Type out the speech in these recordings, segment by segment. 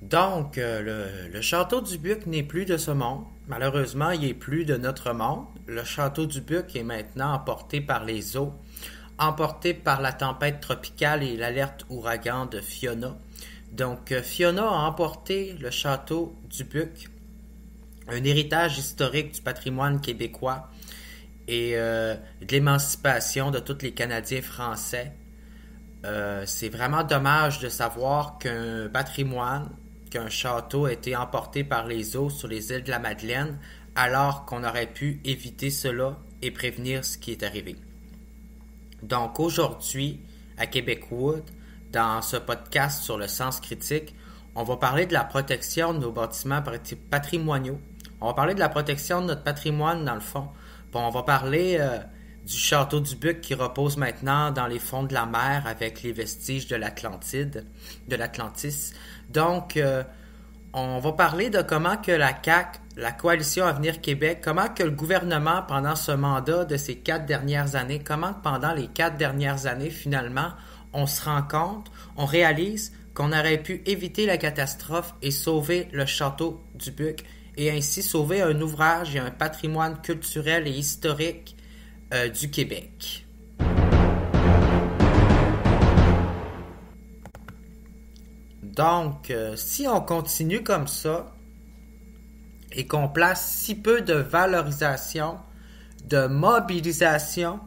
Donc, le château du Buc n'est plus de ce monde. Malheureusement, il n'est plus de notre monde. Le château du Buc est maintenant emporté par les eaux, emporté par la tempête tropicale et l'alerte ouragan de Fiona. Donc, Fiona a emporté le château du Buc, un héritage historique du patrimoine québécois et de l'émancipation de tous les Canadiens français. C'est vraiment dommage de savoir qu'un patrimoine, qu'un château a été emporté par les eaux sur les îles de la Madeleine, alors qu'on aurait pu éviter cela et prévenir ce qui est arrivé. Donc aujourd'hui, à Québecwood, dans ce podcast sur le sens critique, on va parler de la protection de nos bâtiments patrimoniaux. On va parler de la protection de notre patrimoine dans le fond. Bon, on va parler du château du Buc qui repose maintenant dans les fonds de la mer avec les vestiges de l'Atlantis. Donc, on va parler de comment que la CAQ, la Coalition Avenir Québec, comment que le gouvernement, pendant ce mandat de ces 4 dernières années, comment que pendant les 4 dernières années, finalement, on se rend compte, on réalise qu'on aurait pu éviter la catastrophe et sauver le château du Buc et ainsi sauver un ouvrage et un patrimoine culturel et historique du Québec. Donc, si on continue comme ça et qu'on place si peu de valorisation, de mobilisation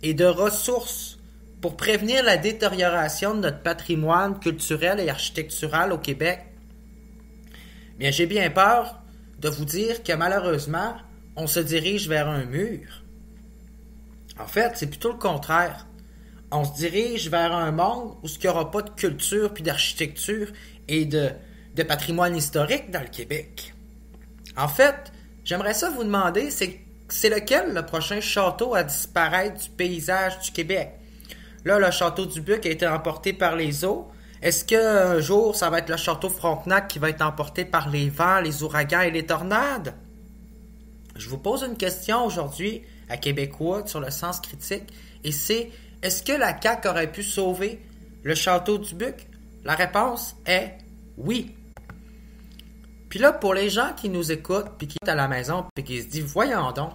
et de ressources pour prévenir la détérioration de notre patrimoine culturel et architectural au Québec, bien, j'ai bien peur de vous dire que malheureusement, on se dirige vers un mur. En fait, c'est plutôt le contraire. On se dirige vers un monde où il n'y aura pas de culture puis d'architecture et de patrimoine historique dans le Québec. En fait, j'aimerais ça vous demander, c'est lequel le prochain château à disparaître du paysage du Québec? Là, le château du Buc a été emporté par les eaux. Est-ce qu'un jour, ça va être le château Frontenac qui va être emporté par les vents, les ouragans et les tornades? Je vous pose une question aujourd'hui à Québecwood sur le sens critique, et c'est: est-ce que la CAQ aurait pu sauver le château du Buc? La réponse est oui. Puis là, pour les gens qui nous écoutent, puis qui sont à la maison, puis qui se disent, voyons donc,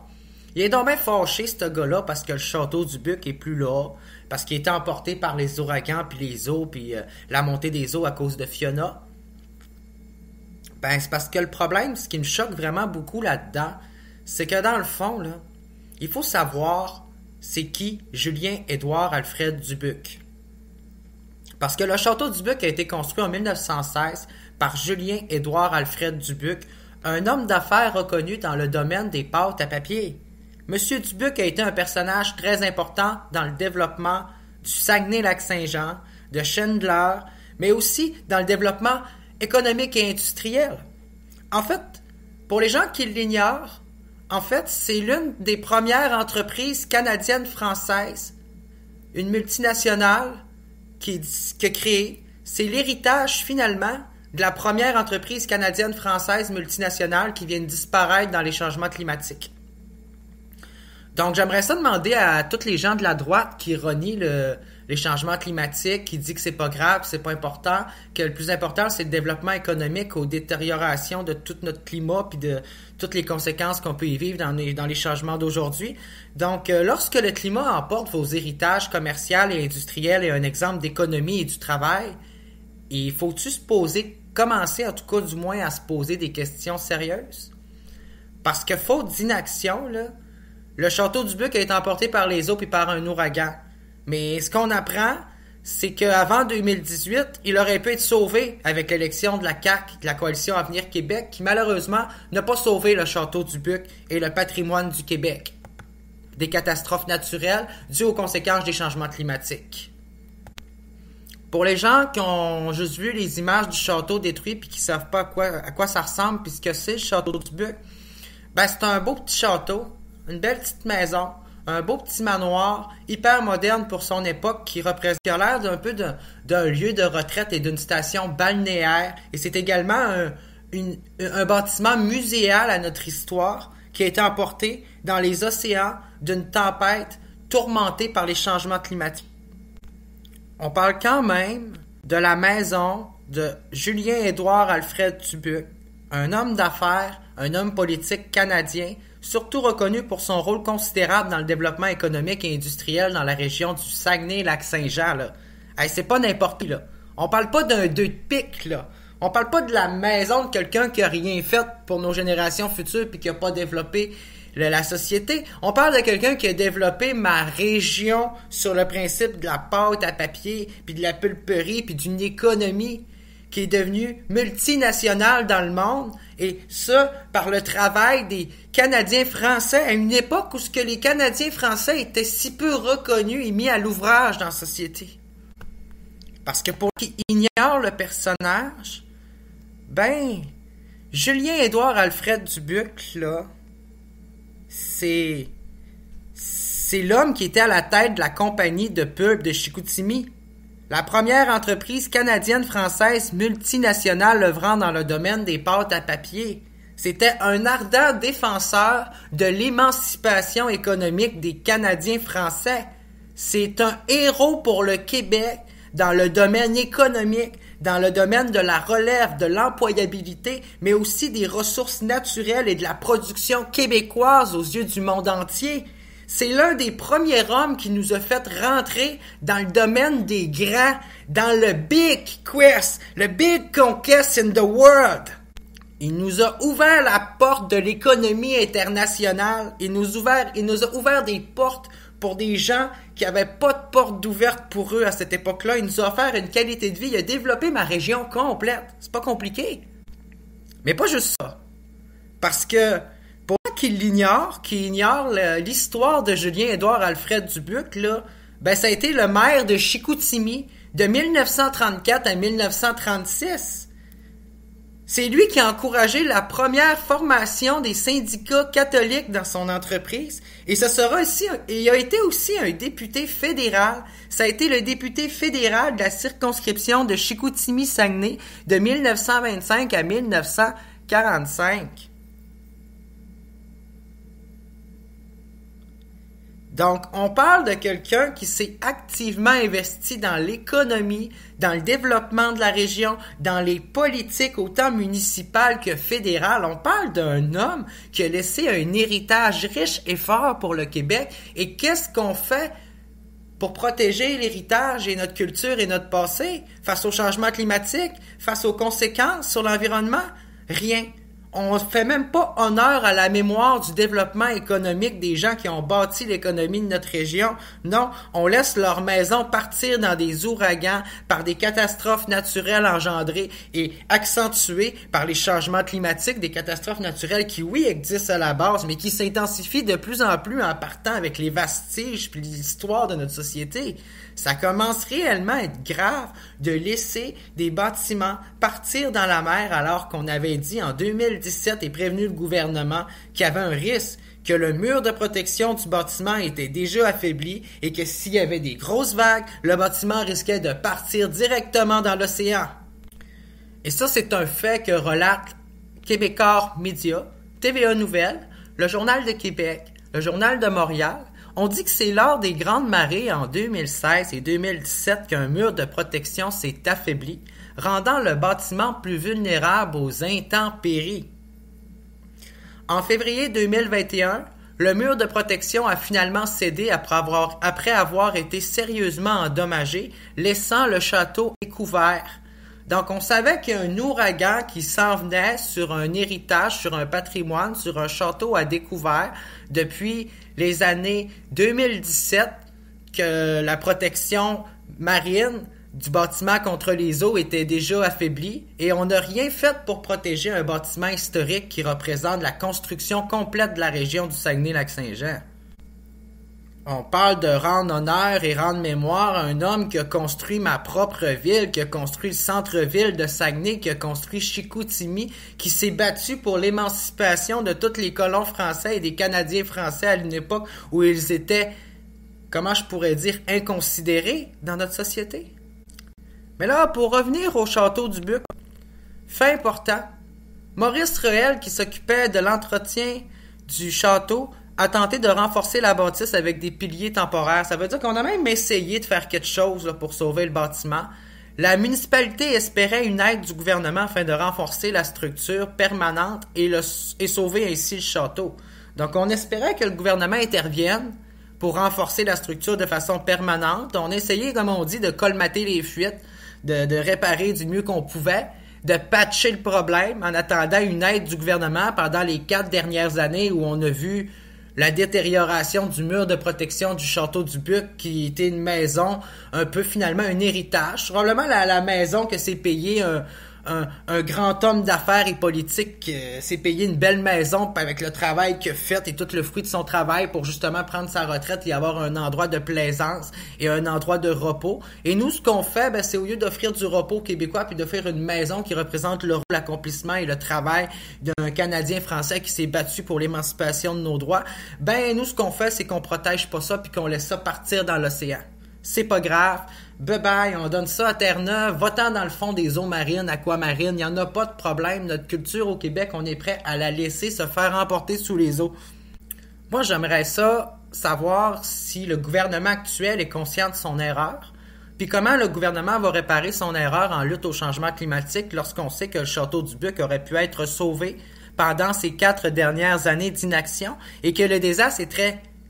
il est donc bien fâché, ce gars-là, parce que le château du Buc est plus là, parce qu'il a été emporté par les ouragans, puis les eaux, puis la montée des eaux à cause de Fiona. Ben, c'est parce que le problème, ce qui me choque vraiment beaucoup là-dedans, c'est que dans le fond, là, il faut savoir c'est qui Julien-Édouard Alfred Dubuc. Parce que le château du Buc a été construit en 1916 par Julien-Édouard Alfred Dubuc, un homme d'affaires reconnu dans le domaine des pâtes à papier. Monsieur Dubuc a été un personnage très important dans le développement du Saguenay-Lac-Saint-Jean, de Chandler, mais aussi dans le développement économique et industriel. En fait, pour les gens qui l'ignorent, en fait, c'est l'une des premières entreprises canadiennes-françaises, une multinationale qui a créé. C'est l'héritage, finalement, de la première entreprise canadienne-française multinationale qui vient de disparaître dans les changements climatiques. Donc, j'aimerais ça demander à tous les gens de la droite qui renient les changements climatiques, qui disent que c'est pas grave, que c'est pas important, que le plus important, c'est le développement économique aux détériorations de tout notre climat puis de toutes les conséquences qu'on peut y vivre dans les changements d'aujourd'hui. Donc, lorsque le climat emporte vos héritages commerciaux et industriels et un exemple d'économie et du travail, il faut-tu commencer en tout cas du moins à se poser des questions sérieuses? Parce que faute d'inaction, là, le château du Buc a été emporté par les eaux puis par un ouragan. Mais ce qu'on apprend, c'est qu'avant 2018, il aurait pu être sauvé avec l'élection de la CAQ, de la Coalition Avenir Québec, qui malheureusement n'a pas sauvé le château du Buc et le patrimoine du Québec des catastrophes naturelles dues aux conséquences des changements climatiques. Pour les gens qui ont juste vu les images du château détruit puis qui savent pas à quoi ça ressemble puis ce que c'est le château du Buc, ben c'est un beau petit château, une belle petite maison, un beau petit manoir, hyper moderne pour son époque, qui a l'air d'un peu d'un lieu de retraite et d'une station balnéaire. Et c'est également un bâtiment muséal à notre histoire qui a été emporté dans les océans d'une tempête tourmentée par les changements climatiques. On parle quand même de la maison de Julien-Édouard Alfred Dubuc, un homme d'affaires, un homme politique canadien, surtout reconnu pour son rôle considérable dans le développement économique et industriel dans la région du Saguenay-Lac-Saint-Jean, là. Hey, c'est pas n'importe qui, là. On parle pas d'un 2 de pique, là. On parle pas de la maison de quelqu'un qui a rien fait pour nos générations futures puis qui a pas développé la société. On parle de quelqu'un qui a développé ma région sur le principe de la pâte à papier, puis de la pulperie, puis d'une économie qui est devenue multinationale dans le monde, et ça par le travail des Canadiens français à une époque où ce que les Canadiens français étaient si peu reconnus et mis à l'ouvrage dans la société. Parce que pour qui ignore le personnage, ben, Julien-Édouard Alfred Dubuc, là, c'est l'homme qui était à la tête de la compagnie de pulpe de Chicoutimi, la première entreprise canadienne-française multinationale œuvrant dans le domaine des pâtes à papier. C'était un ardent défenseur de l'émancipation économique des Canadiens français. C'est un héros pour le Québec dans le domaine économique, dans le domaine de la relève, de l'employabilité, mais aussi des ressources naturelles et de la production québécoise aux yeux du monde entier. C'est l'un des premiers hommes qui nous a fait rentrer dans le domaine des grands, dans le Big Quest, le Big Conquest in the World. Il nous a ouvert la porte de l'économie internationale. Il nous a ouvert des portes pour des gens qui n'avaient pas de porte d'ouverte pour eux à cette époque-là. Il nous a offert une qualité de vie. Il a développé ma région complète. C'est pas compliqué. Mais pas juste ça. Parce que, pour ceux qui ignorent l'histoire de Julien-Édouard Alfred Dubuc, là, ben ça a été le maire de Chicoutimi de 1934 à 1936. C'est lui qui a encouragé la première formation des syndicats catholiques dans son entreprise. Et il a été aussi un député fédéral. Ça a été le député fédéral de la circonscription de Chicoutimi-Saguenay de 1925 à 1945. Donc, on parle de quelqu'un qui s'est activement investi dans l'économie, dans le développement de la région, dans les politiques autant municipales que fédérales. On parle d'un homme qui a laissé un héritage riche et fort pour le Québec. Et qu'est-ce qu'on fait pour protéger l'héritage et notre culture et notre passé face au changement climatique, face aux conséquences sur l'environnement? Rien. On fait même pas honneur à la mémoire du développement économique des gens qui ont bâti l'économie de notre région. Non, on laisse leur maison partir dans des ouragans, par des catastrophes naturelles engendrées et accentuées par les changements climatiques, des catastrophes naturelles qui, oui, existent à la base, mais qui s'intensifient de plus en plus en partant avec les vestiges puis l'histoire de notre société. Ça commence réellement à être grave de laisser des bâtiments partir dans la mer alors qu'on avait dit en 2017 et prévenu le gouvernement qu'il y avait un risque que le mur de protection du bâtiment était déjà affaibli et que s'il y avait des grosses vagues, le bâtiment risquait de partir directement dans l'océan. Et ça, c'est un fait que relate Québécois Média, TVA Nouvelles, le Journal de Québec, le Journal de Montréal. On dit que c'est lors des grandes marées en 2016 et 2017 qu'un mur de protection s'est affaibli, rendant le bâtiment plus vulnérable aux intempéries. En février 2021, le mur de protection a finalement cédé après avoir été sérieusement endommagé, laissant le château découvert. Donc, on savait qu'il y a un ouragan qui s'en venait sur un héritage, sur un patrimoine, sur un château à découvert depuis les années 2017, que la protection marine du bâtiment contre les eaux était déjà affaiblie et on n'a rien fait pour protéger un bâtiment historique qui représente la construction complète de la région du Saguenay-Lac-Saint-Jean. On parle de rendre honneur et rendre mémoire à un homme qui a construit ma propre ville, qui a construit le centre-ville de Saguenay, qui a construit Chicoutimi, qui s'est battu pour l'émancipation de tous les colons français et des Canadiens français à une époque où ils étaient, comment je pourrais dire, inconsidérés dans notre société. Mais là, pour revenir au château du Buc, fait important, Maurice Rehel, qui s'occupait de l'entretien du château, a tenté de renforcer la bâtisse avec des piliers temporaires. Ça veut dire qu'on a même essayé de faire quelque chose là, pour sauver le bâtiment. La municipalité espérait une aide du gouvernement afin de renforcer la structure permanente et sauver ainsi le château. Donc, on espérait que le gouvernement intervienne pour renforcer la structure de façon permanente. On essayait, comme on dit, de colmater les fuites, de réparer du mieux qu'on pouvait, de patcher le problème en attendant une aide du gouvernement pendant les 4 dernières années où on a vu la détérioration du mur de protection du château du Buc, qui était une maison, un peu finalement un héritage. Probablement la maison que s'est payée un grand homme d'affaires et politique, s'est payé une belle maison avec le travail qu'il a fait et tout le fruit de son travail pour justement prendre sa retraite et avoir un endroit de plaisance et un endroit de repos. Et nous, ce qu'on fait, c'est au lieu d'offrir du repos aux Québécois puis d'offrir une maison qui représente l'accomplissement et le travail d'un Canadien français qui s'est battu pour l'émancipation de nos droits, nous, ce qu'on fait, c'est qu'on protège pas ça puis qu'on laisse ça partir dans l'océan. C'est pas grave. Bye bye, on donne ça à Terre-Neuve, va-t'en dans le fond des eaux marines, aquamarines, il n'y en a pas de problème. Notre culture au Québec, on est prêt à la laisser se faire emporter sous les eaux. Moi, j'aimerais ça savoir si le gouvernement actuel est conscient de son erreur, puis comment le gouvernement va réparer son erreur en lutte au changement climatique lorsqu'on sait que le château du Buc aurait pu être sauvé pendant ces 4 dernières années d'inaction et que le désastre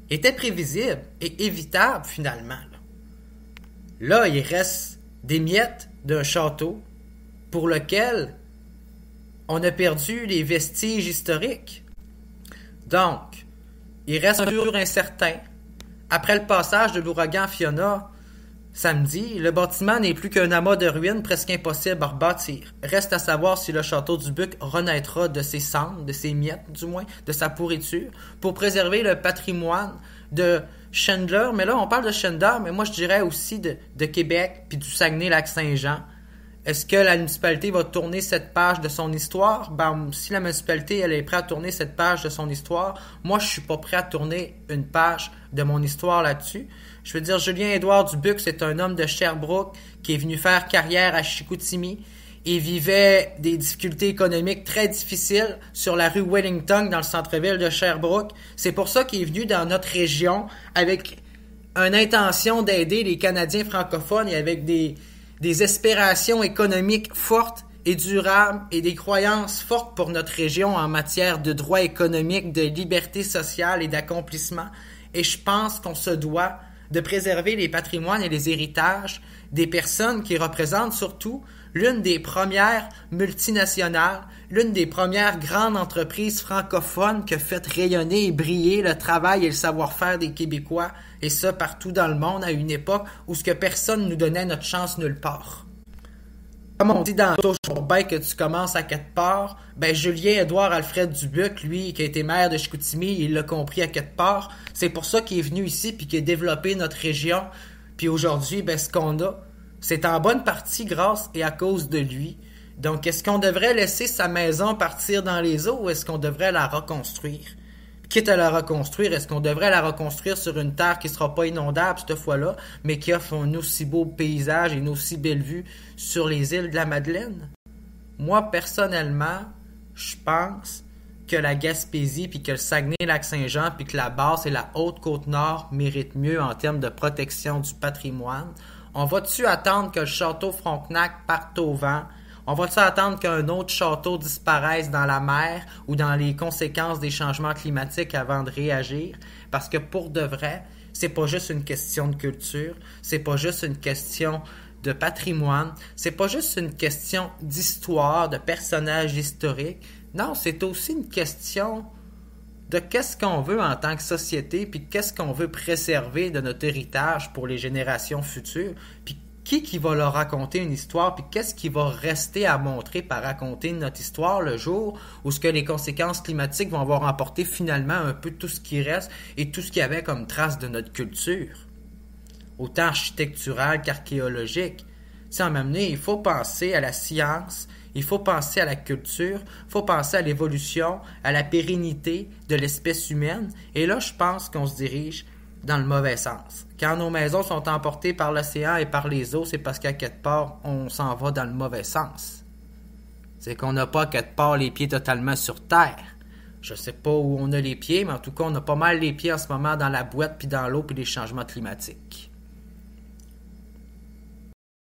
était prévisible et évitable finalement. Là, il reste des miettes d'un château pour lequel on a perdu les vestiges historiques. Donc, il reste un futur incertain. Après le passage de l'ouragan Fiona, samedi, le bâtiment n'est plus qu'un amas de ruines presque impossible à rebâtir. Reste à savoir si le château du Buc renaîtra de ses cendres, de ses miettes du moins, de sa pourriture, pour préserver le patrimoine de Chandler. Mais là, on parle de Chandler, mais moi je dirais aussi de Québec puis du Saguenay-Lac-Saint-Jean. Est-ce que la municipalité va tourner cette page de son histoire? Si la municipalité elle est prête à tourner cette page de son histoire, moi je suis pas prêt à tourner une page de mon histoire là-dessus. Je veux dire, Julien-Édouard Dubuc, c'est un homme de Sherbrooke qui est venu faire carrière à Chicoutimi. Il vivait des difficultés économiques très difficiles sur la rue Wellington dans le centre-ville de Sherbrooke. C'est pour ça qu'il est venu dans notre région avec une intention d'aider les Canadiens francophones et avec des aspirations économiques fortes et durables et des croyances fortes pour notre région en matière de droits économiques, de liberté sociale et d'accomplissement. Et je pense qu'on se doit de préserver les patrimoines et les héritages des personnes qui représentent surtout l'une des premières multinationales, l'une des premières grandes entreprises francophones qui a fait rayonner et briller le travail et le savoir-faire des Québécois, et ça partout dans le monde à une époque où ce que personne nous donnait notre chance nulle part. Comme on dit dans Toujours bien que tu commences à quelque part, Julien-Édouard Alfred Dubuc, lui, qui a été maire de Chicoutimi, il l'a compris à quelque part. C'est pour ça qu'il est venu ici puis qu'il a développé notre région. Puis aujourd'hui, ce qu'on a, c'est en bonne partie grâce et à cause de lui. Donc, est-ce qu'on devrait laisser sa maison partir dans les eaux ou est-ce qu'on devrait la reconstruire? Quitte à la reconstruire, est-ce qu'on devrait la reconstruire sur une terre qui ne sera pas inondable cette fois-là, mais qui offre un aussi beau paysage et une aussi belle vue sur les îles de la Madeleine? Moi, personnellement, je pense que la Gaspésie, puis que le Saguenay-Lac-Saint-Jean, puis que la Basse et la Haute-Côte-Nord méritent mieux en termes de protection du patrimoine. On va-tu attendre que le château Frontenac parte au vent? On va-tu attendre qu'un autre château disparaisse dans la mer ou dans les conséquences des changements climatiques avant de réagir? Parce que pour de vrai, c'est pas juste une question de culture, c'est pas juste une question de patrimoine, c'est pas juste une question d'histoire, de personnages historiques. Non, c'est aussi une question de qu'est-ce qu'on veut en tant que société, puis qu'est-ce qu'on veut préserver de notre héritage pour les générations futures, puis qui va leur raconter une histoire, puis qu'est-ce qui va rester à montrer par raconter notre histoire le jour où ce que les conséquences climatiques vont avoir emporté finalement un peu tout ce qui reste et tout ce qu'il y avait comme trace de notre culture, autant architecturale qu'archéologique. À un moment donné, il faut penser à la science, il faut penser à la culture, il faut penser à l'évolution, à la pérennité de l'espèce humaine, et là, je pense qu'on se dirige dans le mauvais sens. Quand nos maisons sont emportées par l'océan et par les eaux, c'est parce qu'à quelque part, on s'en va dans le mauvais sens. C'est qu'on n'a pas à quelque part les pieds totalement sur terre. Je sais pas où on a les pieds, mais en tout cas, on a pas mal les pieds en ce moment dans la boîte, puis dans l'eau, puis les changements climatiques.